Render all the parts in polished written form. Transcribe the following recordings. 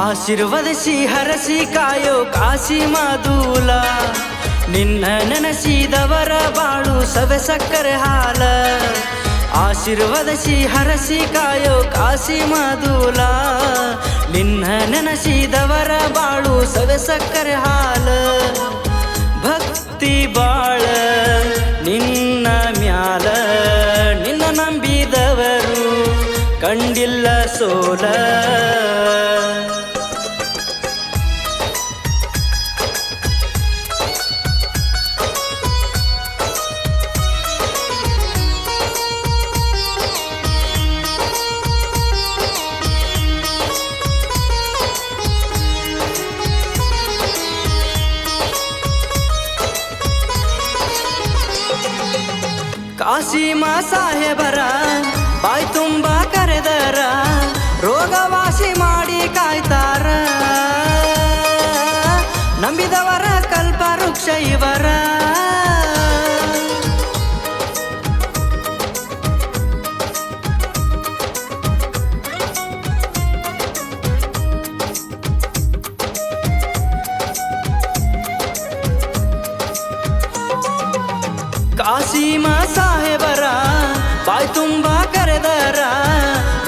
ಆಶೀರ್ವದಿಸಿ ಹರಸಿ ಕಾಯೋ ಕಾಶಿ ಮಾದೂಲ, ನಿನ್ನ ನೆನೆಸಿದವರ ಬಾಳು ಸವೆ ಸಕ್ಕರೆ ಹಾಲ. ಆಶೀರ್ವದಿಸಿ ಹರಸಿ ಕಾಯೋ ಕಾಶಿ ಮಾದೂಲ, ನಿನ್ನ ನೆನೆಸಿದವರ ಬಾಳು ಸವೆ ಸಕ್ಕರೆ ಹಾಲ. ಭಕ್ತಿ ಬಾಳ ನಿನ್ನ ಮ್ಯಾಲ, ನಿನ್ನ ನಂಬಿದವರು ಕಂಡಿಲ್ಲ ಸೋಲ. ಕಾಶಿಮಾ ಸಾಹೇಬರ ಬಾಯ್ ತುಂಬ ಕರೆದರ, ರೋಗವಾಸಿ ಮಾಡಿ ಕಾಯ್ತಾರ. ನಂಬಿದವರ ಕಲ್ಪ ವೃಕ್ಷ ಇವರ. ಕಾಶಿಮಾ ಸಾಹೇಬರ ಬಾಯ್ ತುಂಬ ಕರೆದರ,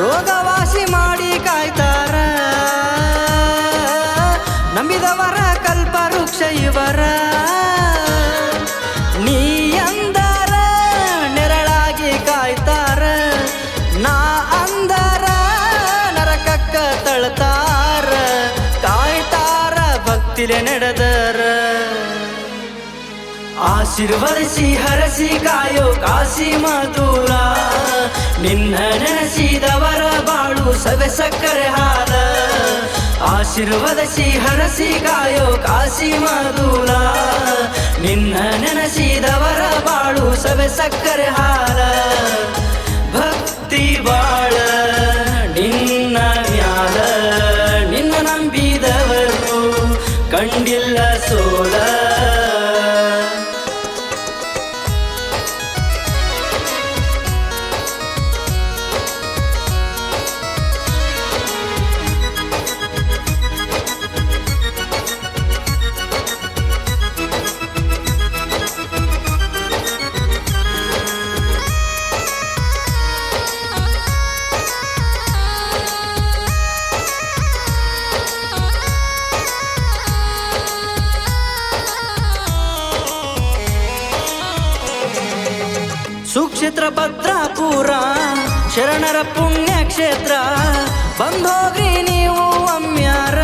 ರೋಗವಾಸಿ ಮಾಡಿ ಕಾಯ್ತಾರ. ನಂಬಿದವರ ಕಲ್ಪ ವೃಕ್ಷ ಇವರ. ನೀ ಅಂದರ ನೆರಳಾಗಿ ಕಾಯ್ತಾರ, ನಾ ಅಂದರ ನರಕಕ್ಕ ತಳ್ತಾರ. ಕಾಯ್ತಾರ ಭಕ್ತಿಲೆ ನಡೆದರ. ಆಶೀರ್ವದಿಸಿ ಹರಸಿ ಕಾಯೋ ಕಾಶಿ ಮಾದೂಲ, ನಿನ್ನ ನೆನೆಸಿದವರ ಬಾಳು ಸವೆ ಸಕ್ಕರೆ ಹಾಲ. ಆಶೀರ್ವದಿಸಿ ಹರಸಿ ಕಾಯೋ ಕಾಶಿ ಮಾದೂಲ, ನಿನ್ನ ನೆನೆಸಿದವರ ಬಾಳು ಸವೆ ಸಕ್ಕರೆ ಹಾಲ. ಭಕ್ತಿ ಬಾಳ ನಿನ್ನ ಮ್ಯಾಲ, ನಿನ್ನ ನಂಬಿದವರು ಕಂಡಿಲ್ಲ ಸೋಲ. ಸುಕ್ಷೇತ್ರ ಭದ್ರಾಪುರ ಶರಣರ ಪುಣ್ಯಕ್ಷೇತ್ರ, ಬಂದೋಗ್ರಿ ನೀವು ಒಮ್ಮ್ಯಾರ.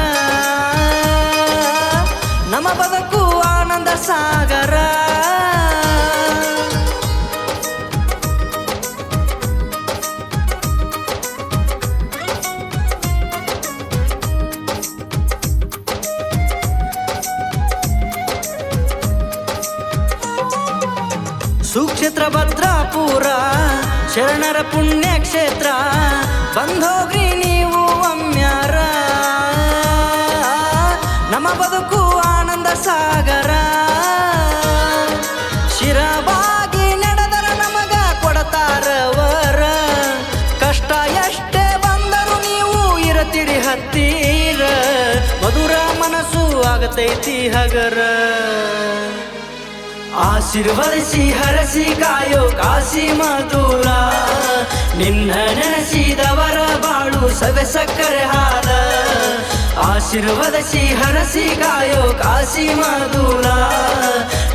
ನಮ್ಮ ಬದುಕು ಆನಂದ ಸಾಗರ. ಸುಕ್ಷೇತ್ರ ಭದ್ರಾಪುರ ಶರಣರ ಪುಣ್ಯಕ್ಷೇತ್ರ, ಬಂದೋಗ್ರಿ ನೀವು ಒಮ್ಮ್ಯಾರ. ನಮ್ಮ ಬದುಕು ಆನಂದ ಸಾಗರ. ಶಿರವಾಗಿ ನಡೆದರ ನಮಗ ಕೊಡತಾರವರ, ಕಷ್ಟ ಎಷ್ಟೇ ಬಂದರು ನೀವು ಇರತಿರಿ ಹತ್ತೀರ. ಮಧುರ ಮನಸ್ಸು ಆಗತೈತಿ ಹಗರ. ಆಶೀರ್ವದಿಸಿ ಹರಸಿ ಕಾಯೋ ಕಾಶಿ ಮಾದೂಲ, ನಿನ್ನ ನೆನೆಸಿದವರ ಬಾಳು ಸವೆ ಸಕ್ಕರೆ ಹಾಲ. ಆಶೀರ್ವದಿಸಿ ಹರಸಿ ಕಾಯೋ ಕಾಶಿ ಮಾದೂಲ,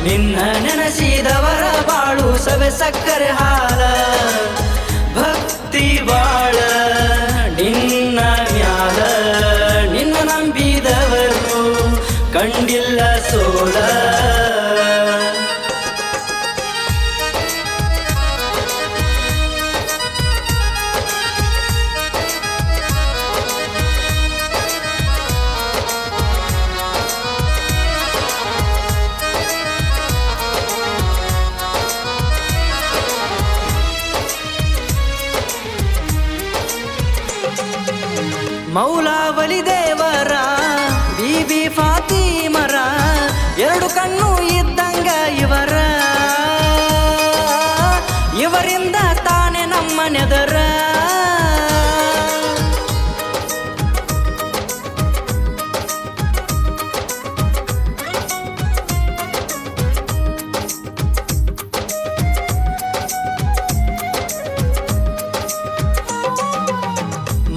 ನಿನ್ನ ನೆನೆಸಿದವರ ಬಾಳು ಸವೆ ಸಕ್ಕರೆ ಹಾಲ. ಭಕ್ತಿ ಬಾಳ ನಿನ್ನ ಮ್ಯಾಲ, ನಿನ್ನ ನಂಬಿದವರು ಕಂಡಿಲ್ಲ ಸೋಲ. ಮೌಲಾವಲಿ ದೇವರ ಬೀಬಿ ಫಾತಿಮರ, ಎರಡು ಕಣ್ಣು ಇದ್ದಂಗ ಇವರ. ಇವರಿಂದ ತಾನೆ ನಮ್ಮ ನೆದರ.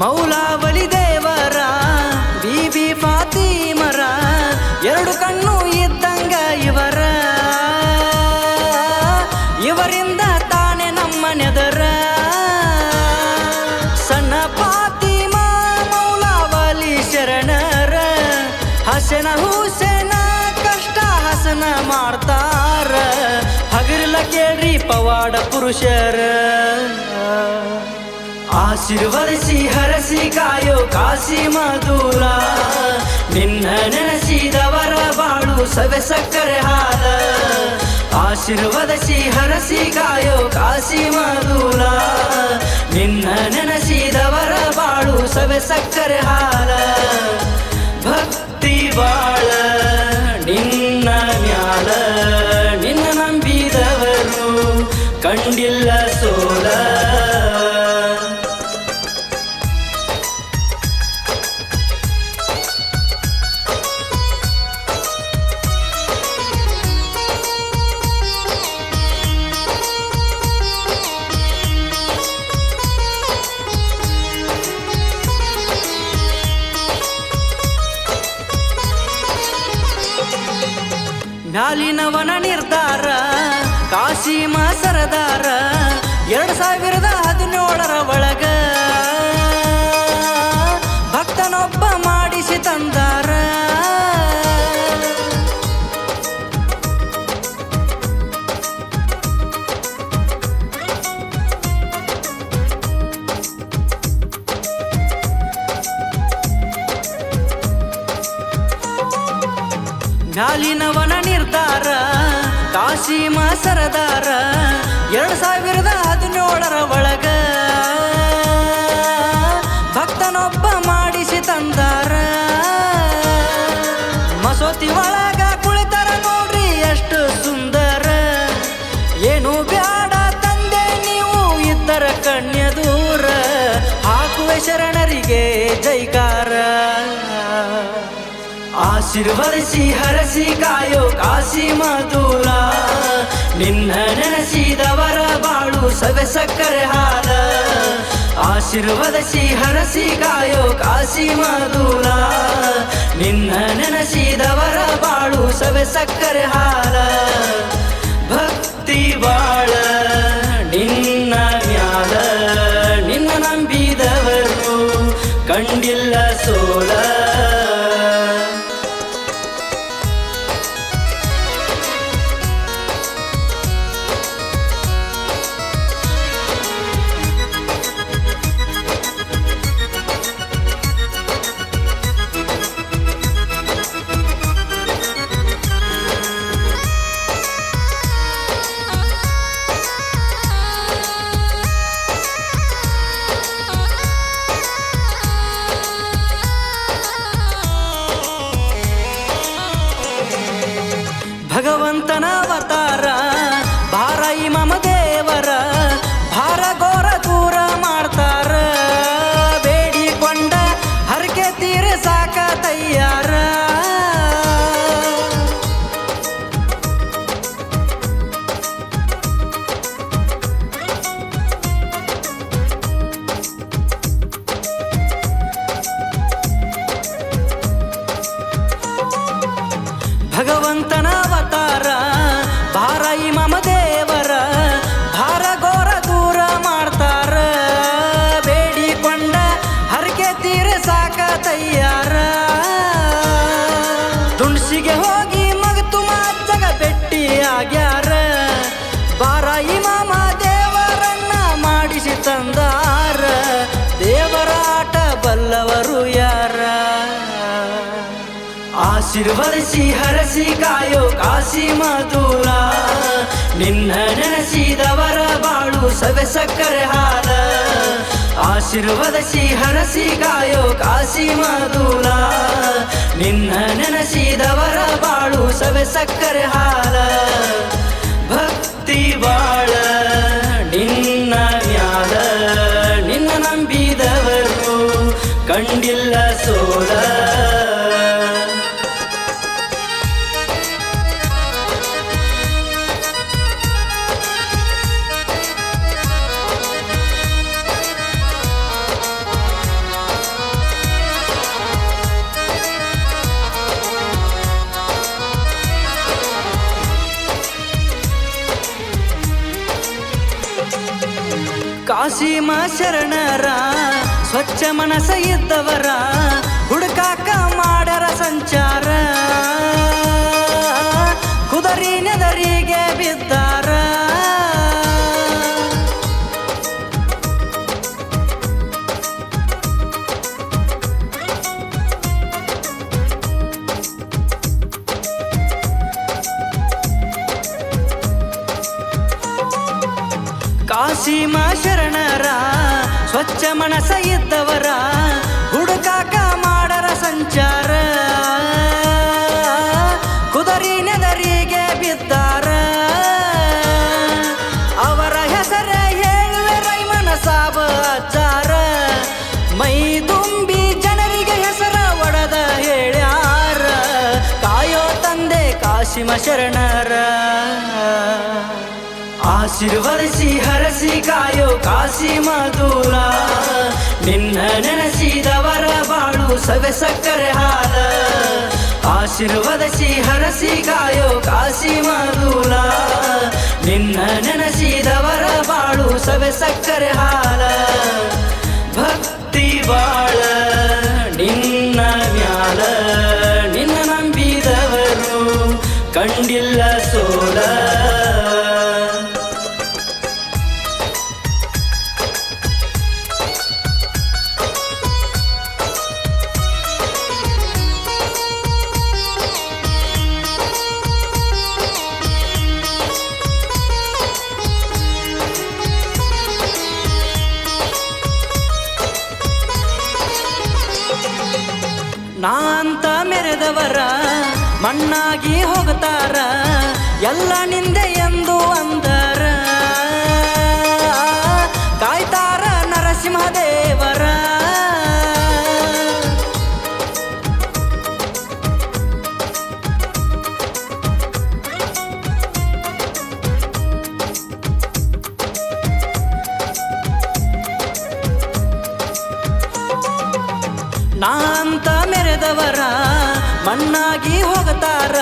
ಮೌಲಾವಲಿ ದೇವರ ಬೀಬಿ ಫಾತಿಮರ ಎರಡು ಕಣ್ಣು ಇದ್ದಂಗ ಇವರಿಂದ ತಾನೆ ನಮ್ಮ ನೆದರ ಸಣ್ಣ ಫಾತಿಮಾ ಮೌಲಾವಲಿ ಶರಣರ ಹಸನ ಹುಸೇನ ಕಷ್ಟ ಹಸನ ಮಾಡ್ತಾರ ಹಗರಿಲ್ಲ ಕೇಳ್ರಿ ಪವಾಡ ಪುರುಷರ ಆಶೀರ್ವದಿಸಿ ಹರಸಿ ಕಾಯೋ ಕಾಸಿ ಮಧುರ ನಿನ್ನ ನೆನೆಸಿದವರ ಬಾಳು ಸವೆ ಸಕ್ಕರೆ ಹಾಲ ಆಶೀರ್ವದಿಸಿ ಹರಸಿ ಕಾಯೋ ಕಾಸಿ ಮಧುರ ನಿನ್ನ ನೆನೆಸಿದವರ ಬಾಳು ಸವೆ ಸಕ್ಕರೆ ಹಾಲ ಭಕ್ತಿ ಬಾಳ ನಿನ್ನ ಮ್ಯಾಲ ನಿನ್ನ ನಂಬಿದವರು ಕಂಡಿಲ್ಲ ಸೋಲ ಮ್ಯಾಲಿನವನ ನಿರ್ಧಾರ ಕಾಶಿಮ ಸರದಾರ 2017 ಒಳಗ ಭಕ್ತನೊಬ್ಬ ಮಾಡಿಸಿ ತಂದಾರ ಮ್ಯಾಲಿನವನ ನಿರ್ಧಾರ ಕಾಶಿಮ ಸರದಾರ 2017 ಒಳಗ ಭಕ್ತನೊಬ್ಬ ಮಾಡಿಸಿ ತಂದಾರ ಮಸೂತಿ ಒಳಗ ಕುಳಿತಾರ ನೋಡ್ರಿ ಎಷ್ಟು ಸುಂದರ ಏನು ಬ್ಯಾಡ ತಂದೆ ನೀವು ಇದ್ದರ ಕಣ್ಯ ದೂರ ಹಾಕುವೆ ಶರಣರಿಗೆ ಜೈಕಾರ ಆಶೀರ್ವದಿಸಿ ಹರಸಿ ಕಾಯೋ ಕಾಸಿ ಮಧುರ ನಿನ್ನ ನೆನೆಸಿದವರ ಬಾಳು ಸವೆ ಸಕ್ಕರೆ ಹಾಲ ಆಶೀರ್ವದಿಸಿ ಹರಸಿ ಕಾಯೋ ಕಾಸಿ ಮಧುರ ನಿನ್ನ ನೆನೆಸಿದವರ ಬಾಳು ಸವೆ ಸಕ್ಕರೆ ಹಾಲ ಭಕ್ತಿ ಬಾಳ ನಿನ್ನ ಮ್ಯಾಲ ನಿನ್ನ ನಂಬಿದವರು ಕಂಡಿಲ್ಲ ಸೋಲ ಭಗವಂತನ ಅವತಾರ ಭಾರ ಇಮಾಮ ದೇವರ ಭಾರ ಘೋರ ದೂರ ಮಾಡ್ತಾರ ಬೇಡಿಕೊಂಡ ಹರಕೆ ತೀರಿಸಾಕ ತಯ್ಯಾರ ಭಗವಂತನ ಅವತಾರ ಭಾರ ಇಮಾಮ ದೇವರ ಭಾರ ಘೋರ ದೂರ ಮಾಡ್ತಾರ ಬೇಡಿಕೊಂಡ ಹರಕೆ ತೀರಿಸಾಕ ತಯ್ಯಾರ ದುಣ್ಸಿಗೆ ಹೋಗಿ ಮಗತು ಮಾಚಗ ಭೆಟ್ಟಿ ಆಗ್ಯಾರ ಭಾರ ಇಮಾಮ ದೇವರನ್ನ ಮಾಡಿಸಿ ತಂದಾರ ದೇವರ ಆಟ ಬಲ್ಲವರು ಯಾರ ಆಶೀರ್ವದಿಸಿ ಹರಸಿ ಕಾಯೋ ಕಾಸಿ ಮಧುರ ನಿನ್ನ ನೆನೆಸಿದವರ ಬಾಳು ಸವೆ ಸಕ್ಕರೆ ಹಾಲ ಆಶೀರ್ವದಿಸಿ ಹರಸಿ ಕಾಯೋ ಕಾಸಿ ಮಧುರ ನಿನ್ನ ನೆನೆಸಿದವರ ಬಾಳು ಸವೆ ಸಕ್ಕರೆ ಹಾಲ ಭಕ್ತಿ ಬಾಳ ನಿನ್ನ ಮ್ಯಾಲ ನಿನ್ನ ನಂಬಿದವರು ಕಂಡಿಲ್ಲ ಸೋಲ ಕಾಶಿಮ ಶರಣರ ಸ್ವಚ್ಛ ಮನಸ ಇದ್ದವರ ಹುಡುಕಾಕ ಮಾಡರ ಸಂಚಾರ ಕುದರಿ ನೆದರಿಗೆ ಬಿದ್ದಾರ ಕಾಶಿಮ ಶರಣರ ಸ್ವಚ್ಛ ಮನಸ ಇದ್ದವರ ಹುಡುಕಾಕ ಮಾಡರ ಸಂಚಾರ ಕುದರಿ ನೆದರಿಗೆ ಬಿದ್ದಾರ ಅವರ ಹೆಸರ ಹೇಳುವೆ ರೈಮನ ಸಾಬ ಅಜ್ಜಾರ ಮೈ ತುಂಬಿ ಜನರಿಗೆ ಹೆಸರ ಒಡೆದ ಹೇಳ್ಯಾರ ಕಾಯೋ ತಂದೆ ಕಾಶಿಮ ಶರಣರ ಆಶೀರ್ವದಿಸಿ ಹರಸಿ ಕಾಯೋ ಕಾಶಿಮ ದೂರ ನಿನ್ನ ನೆನೆಸಿದವರ ಬಾಳು ಸವೆ ಸಕ್ಕರೆ ಹಾಲ ಆಶೀರ್ವದಿಸಿ ಹರಸಿ ಕಾಯೋ ಕಾಶಿಮ ದೂರ ನಿನ್ನ ನೆನೆಸಿದವರ ಬಾಳು ಸವೆ ಸಕ್ಕರೆ ಹಾಲ ಭಕ್ತಿ ಬಾಳ ನಿನ್ನ ಮ್ಯಾಲ ನಿನ್ನ ನಂಬಿದವರು ಕಂಡಿಲ್ಲ ಸೋಲ ನಾಂತ ಮೆರೆದವರ ಮಣ್ಣಾಗಿ ಹೋಗ್ತಾರ ಎಲ್ಲ ನಿಂದೆ ಎಂದು ಅಂದರ ಕಾಯ್ತಾರ ನರಸಿಂಹದೇವರ ನಾಂತ ಮೆರೆದವರ ಮಣ್ಣಾಗಿ ಹೋಗ್ತಾರ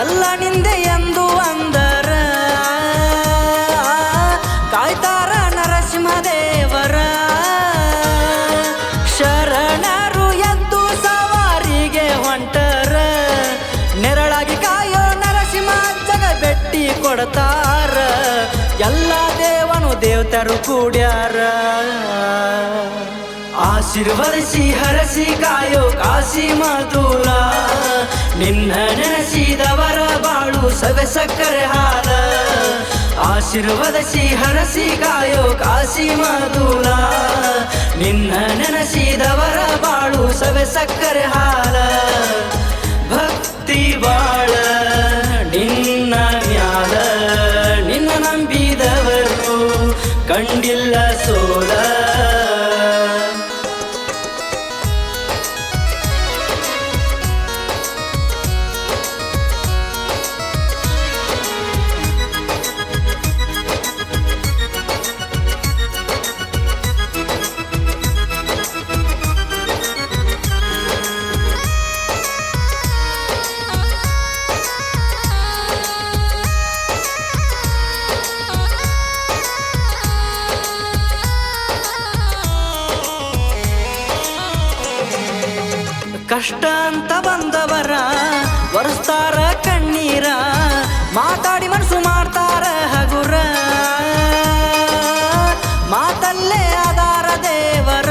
ಎಲ್ಲ ನಿಂದೆ ಎಂದು ಅಂದರ ಕಾಯ್ತಾರ ನರಸಿಂಹದೇವರ ಶರಣರು ಎದ್ದು ಸವಾರಿಗೆ ಹೊಂಟರ ನೆರಳಾಗಿ ಕಾಯೋ ನರಸಿಂಹ ಜಗ ಬೆಟ್ಟಿ ಕೊಡ್ತಾರ ಎಲ್ಲ ದೇವನು ದೇವತರು ಕೂಡ್ಯಾರ ಆಶೀರ್ವದಿಸಿ ಹರಸಿ ಕಾಯೋ ಕಾಶಿಮ ದೂರ ನಿನ್ನ ನೆನೆಸಿದವರ ಬಾಳು ಸವೆ ಸಕ್ಕರೆ ಹಾಲ ಆಶೀರ್ವದಿಸಿ ಹರಸಿ ಕಾಯೋ ಕಾಶಿಮ ದೂರ ನಿನ್ನ ನೆನೆಸಿದವರ ಬಾಳು ಸವೆ ಸಕ್ಕರೆ ಹಾಲ ಭಕ್ತಿ ಬಾಳ ನಿನ್ನ ಮ್ಯಾಲ ನಿನ್ನ ನಂಬಿದವರು ಕಂಡಿಲ್ಲ ಸೋಲ ಕಷ್ಟ ಅಂತ ಬಂದವರ ಒರೆಸ್ತಾರ ಕಣ್ಣೀರ ಮಾತಾಡಿ ಮನಸ್ಸು ಮಾಡ್ತಾರ ಹಗುರ ಮಾತಲ್ಲೇ ಆಧಾರ ದೇವರ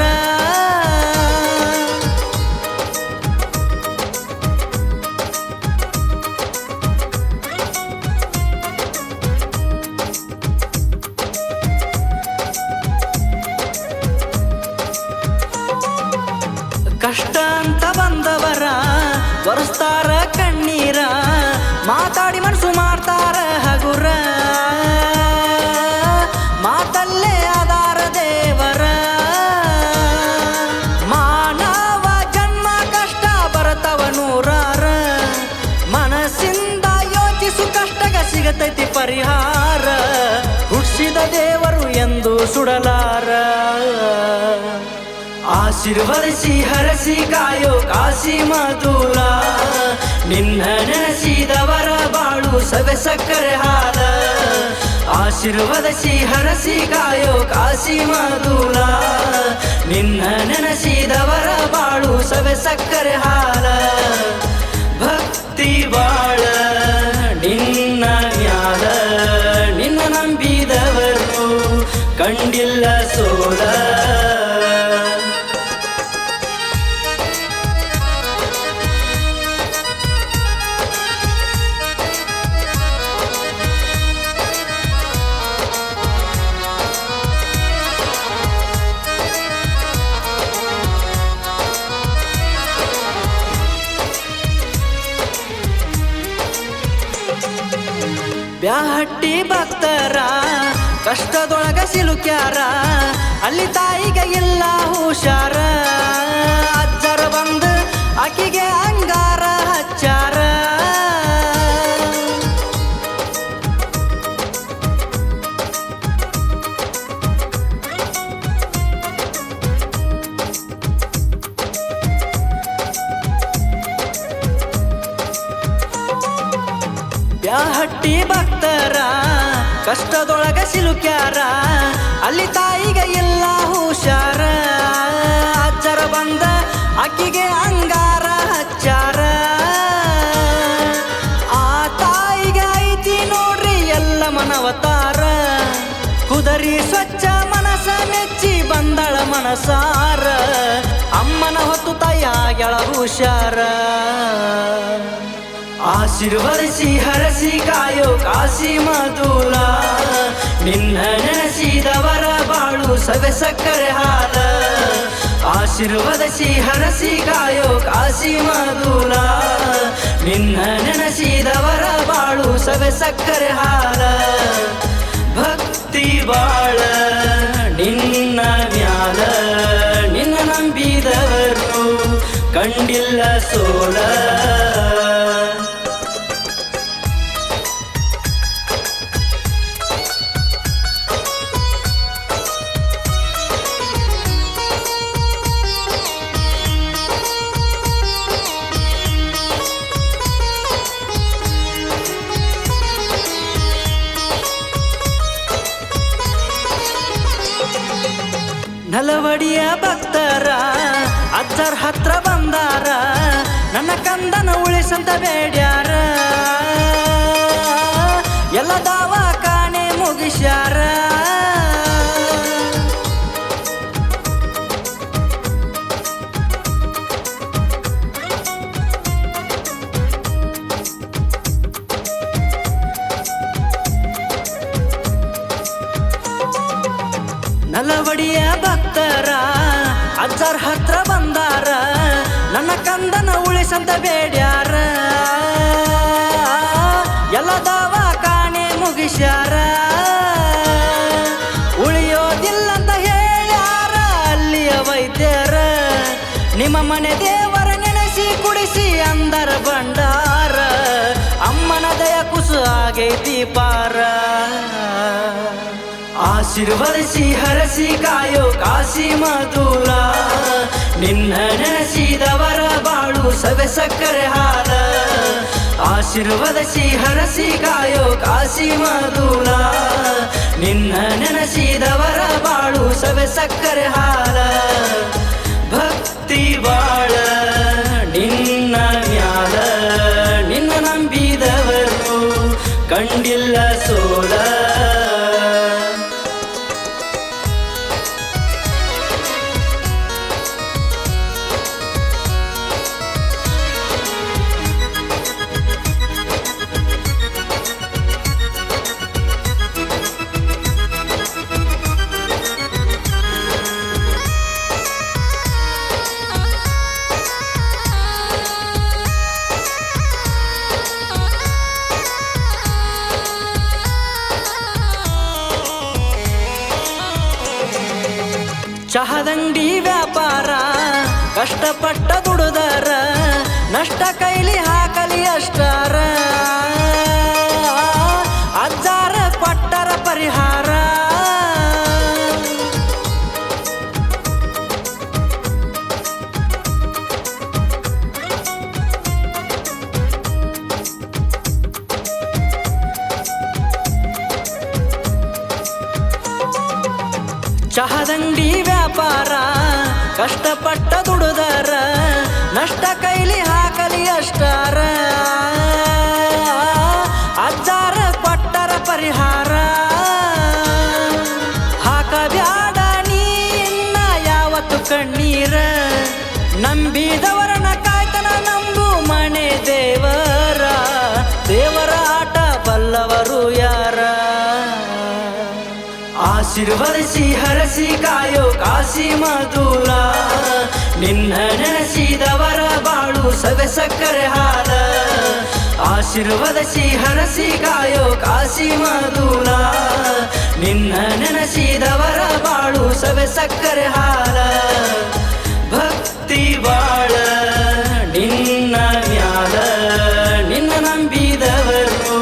ಕಷ್ಟ ಅಂತ ಬಂದವರ ಒರೆಸ್ತಾರ ಕಣ್ಣೀರ ಮಾತಾಡಿ ಮನಸ್ಸು ಮಾಡ್ತಾರ ಹಗುರ ಮಾತಲ್ಲೇ ಆಧಾರ ದೇವರ ಮಾನವ ಜನ್ಮ ಕಷ್ಟ ಬರತವ ನೂರಾರ ಮನಸ್ಸಿಂದ ಯೋಚಿಸು ಕಷ್ಟಗ ಸಿಗತೈತಿ ಪರಿಹಾರ ಹುಟ್ಟಿಸಿದ ದೇವರು ಎಂದು ಸುಡಲಾರ ಆಶೀರ್ವದಿಸಿ ಹರಸಿ ಕಾಯೋ ಕಾಶಿಮ ದೂರ ನಿನ್ನ ನೆನೆಸಿದವರ ಬಾಳು ಸವೆ ಸಕ್ಕರೆ ಹಾಲ ಆಶೀರ್ವದಿಸಿ ಹರಸಿ ಕಾಯೋ ಕಾಶಿ ಮಾತುಲ ನಿನ್ನ ನೆನೆಸಿದವರ ಬಾಳು ಸವೆ ಸಕ್ಕರೆ ಹಾಲ ಭಕ್ತಿ ಬಾಳ ನಿನ್ನ ಮ್ಯಾಲ ನಿನ್ನ ನಂಬಿದವರು ಕಂಡಿಲ್ಲ ಸೋಲ ಬ್ಯಾಹಟ್ಟಿ ಭಕ್ತರ ಕಷ್ಟದೊಳಗ ಸಿಲುಕ್ಯಾರ ಅಲ್ಲಿ ತಾಯಿಗೆ ಇಲ್ಲ ಹುಷಾರ ಅಜ್ಜರ ಬಂದು ಆಕಿಗೆ ಅಂಗಾರ ಹಚ್ಚಾರ ಬ್ಯಾಹಟ್ಟಿ ಭಕ್ತರ ಕಷ್ಟದೊಳಗ ಸಿಲುಕ್ಯಾರ ಅಲ್ಲಿ ತಾಯಿಗೆ ಇಲ್ಲ ಹುಷಾರ ಅಜ್ಜರ ಬಂದ ಆಕಿಗೆ ಅಂಗಾರ ಹಚ್ಚಾರ ಆ ತಾಯಿಗೆ ಐತಿ ನೋಡ್ರಿ ಎಲ್ಲ ಮನವತಾರ ಕುದರಿ ಸ್ವಚ್ಛ ಮನಸ ಮೆಚ್ಚಿ ಬಂದಳ ಮನಸಾರ ಅಮ್ಮನ ಹೊತ್ತು ತಾಯಿಯಾಗಳ ಹುಷಾರ ಆಶೀರ್ವದಿಸಿ ಹರಸಿ ಕಾಯೋ ಕಾಶಿ ಮಾತುಲ ನಿನ್ನ ನೆನೆಸಿದವರ ಬಾಳು ಸವೆ ಸಕ್ಕರೆ ಹಾಲ ಆಶೀರ್ವದಿಸಿ ಹರಸಿ ಕಾಯೋ ಕಾಶಿ ಮಾತುಲ ನಿನ್ನ ನೆನೆಸಿದವರ ಬಾಳು ಸವೆ ಸಕ್ಕರೆ ಹಾಲ ಭಕ್ತಿ ಬಾಳ ನಿನ್ನ ಮ್ಯಾಲ ನಿನ್ನ ನಂಬಿದವರು ಕಂಡಿಲ್ಲ ಸೋಲ ನಲವಡಿಯ ಭಕ್ತರ ಅಜ್ಜರ ಹತ್ರ ಬಂದಾರ ನನ್ನ ಕಂದನ ಉಳಿಸಂತ ಬೇಡ್ಯಾರ ಎಲ್ಲ ದವಾಖಾನೆ ಮುಗಿಸ್ಯಾರ ನಲವಡಿಯ ಭಕ್ತರ ಅಜ್ಜರ ಹತ್ರ ಬಂದಾರ ನನ್ನ ಕಂದನ ಉಳಿಸಂತ ಬೇಡ್ಯಾರ ಎಲ್ಲ ದವಾಖಾನೆ ಮುಗಿಸ್ಯಾರ ಉಳಿಯೋದಿಲ್ಲಂತ ಹೇಳ್ಯಾರ ಅಲ್ಲಿಯ ವೈದ್ಯರ ನಿಮ್ಮ ಮನೆ ದೇವರ ನೆನೆಸಿ ಕುಡಿಸಿ ಅಂದರ ಭಂಡಾರ ಅಮ್ಮನ ದಯ ಕುಸು ಆಗೈತಿ ಪಾರ ಆಶೀರ್ವದಿಸಿ ಹರಸಿ ಕಾಯೋ ಕಾಶಿ ಮಾತುಲ ನಿನ್ನ ನೆನೆಸಿದವರ ಬಾಳು ಸವೆ ಸಕ್ಕರೆ ಹಾಲ ಆಶೀರ್ವದಿಸಿ ಹರಸಿ ಕಾಯೋ ಕಾಶಿ ಮಾತುಲ ನಿನ್ನ ನೆನೆಸಿದವರ ಬಾಳು ಸವೆ ಸಕ್ಕರೆ ಹಾಲ ಭಕ್ತಿ ಬಾಳ ನಿನ್ನ ಮ್ಯಾಲ ನಿನ್ನ ನಂಬಿದವರು ಕಂಡಿಲ್ಲ ಸೋಲ ಚಹದಂಗಡಿ ವ್ಯಾಪಾರ ಕಷ್ಟಪಟ್ಟ ದುಡುದರ ನಷ್ಟ ಕೈಲಿ ಹಾಕಲಿ ಅಷ್ಟಾರ ಅಜ್ಜಾರ ಕೊಟ್ಟರ ಪರಿಹಾರ ಚಹದಂಗಡಿ ವ್ಯಾಪಾರ ಕಷ್ಟಪಟ್ಟ ದುಡುದರ ನಷ್ಟ ಕೈಲಿ ಹಾಕಲಿ ಅಷ್ಟಾರ ಅಜ್ಜಾರ ಕೊಟ್ಟರ ಪರಿಹಾರ ಹಾಕಬ್ಯಾಡ ನೀನ್ನ ಯಾವತ್ತು ಕಣ್ಣೀರ ನಂಬಿದವರನ ಕಾಯ್ತನ ನಂಬು ಮನೆ ದೇವರ ದೇವರ ಆಟ ಬಲ್ಲವರು ಯಾರ ಆಶೀರ್ವದಿಸಿ ಹರಸಿ ಕಾಯೋ ಕಾಶಿ ಮಧುರ ನಿನ್ನ ನೆನೆಸಿದವರ ಬಾಳು ಸವೆ ಸಕ್ಕರೆ ಹಾಲ ಆಶೀರ್ವದಿಸಿ ಹರಸಿ ಕಾಯೋ ಕಾಶಿ ಮಧುರ ನಿನ್ನ ನೆನೆಸಿದವರ ಬಾಳು ಸವೆ ಸಕ್ಕರೆ ಹಾಲ ಭಕ್ತಿ ಬಾಳ ನಿನ್ನ ಮ್ಯಾಲ ನಿನ್ನ ನಂಬಿದವರು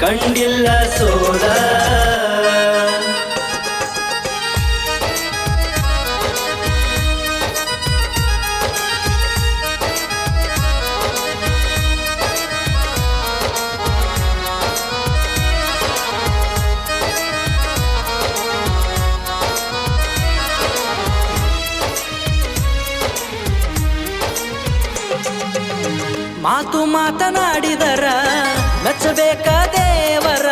ಕಂಡಿಲ್ಲ ಸೋಲ ಮಾತು ಮಾತನಾಡಿದರ ಮೆಚ್ಚಬೇಕ ದೇವರ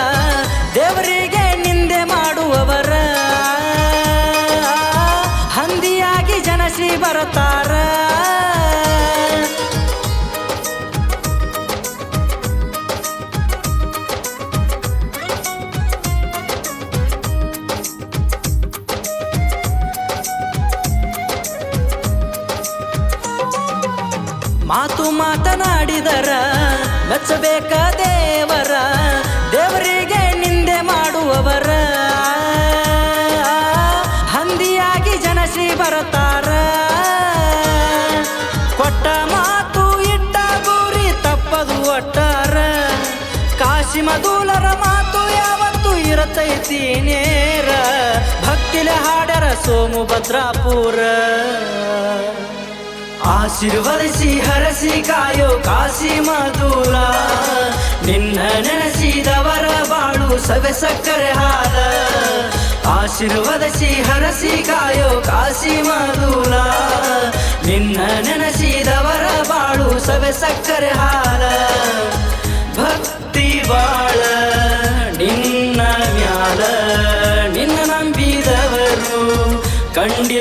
ದೇವರಿಗೆ ನಿಂದೆ ಮಾಡುವವರ ಹಂದಿಯಾಗಿ ಜನಸಿ ಬರುತ್ತಾರ ಮಾತು ಮಾತನಾಡಿದರ ಮೆಚ್ಚಬೇಕ ದೇವರ ದೇವರಿಗೆ ನಿಂದೆ ಮಾಡುವವರ ಹಂದಿಯಾಗಿ ಜನಸಿ ಬರುತ್ತಾರ ಕೊಟ್ಟ ಮಾತು ಇಟ್ಟ ಗುರಿ ತಪ್ಪದು ಒಟ್ಟಾರ ಕಾಶಿ ಮಧುಲರ ಮಾತು ಯಾವತ್ತು ಇರತೈತಿ ನೇರ ಭಕ್ತಿಲೆ ಹಾಡರ ಸೋಮು ಭದ್ರಾಪುರ ಆಶೀರ್ವದಿಸಿ ಹರಸಿ ಕಾಯೋ ಕಾಶಿ ಮಧುರ ನಿನ್ನ ನೆನೆಸಿದವರ ಬಾಳು ಸವೆ ಸಕ್ಕರೆ ಹಾಲ ಆಶೀರ್ವದಿಸಿ ಹರಸಿ ಕಾಯೋ ಕಾಶಿ ಮಧುರ ನಿನ್ನ ನೆನೆಸಿದವರ ಬಾಳು ಸವೆ ಸಕ್ಕರೆ ಹಾಲ ಭಕ್ತಿ ಬಾಳ ನಿನ್ನ ಮ್ಯಾಲ ನಿನ್ನ ನಂಬಿದವರು ಕಂಡಿ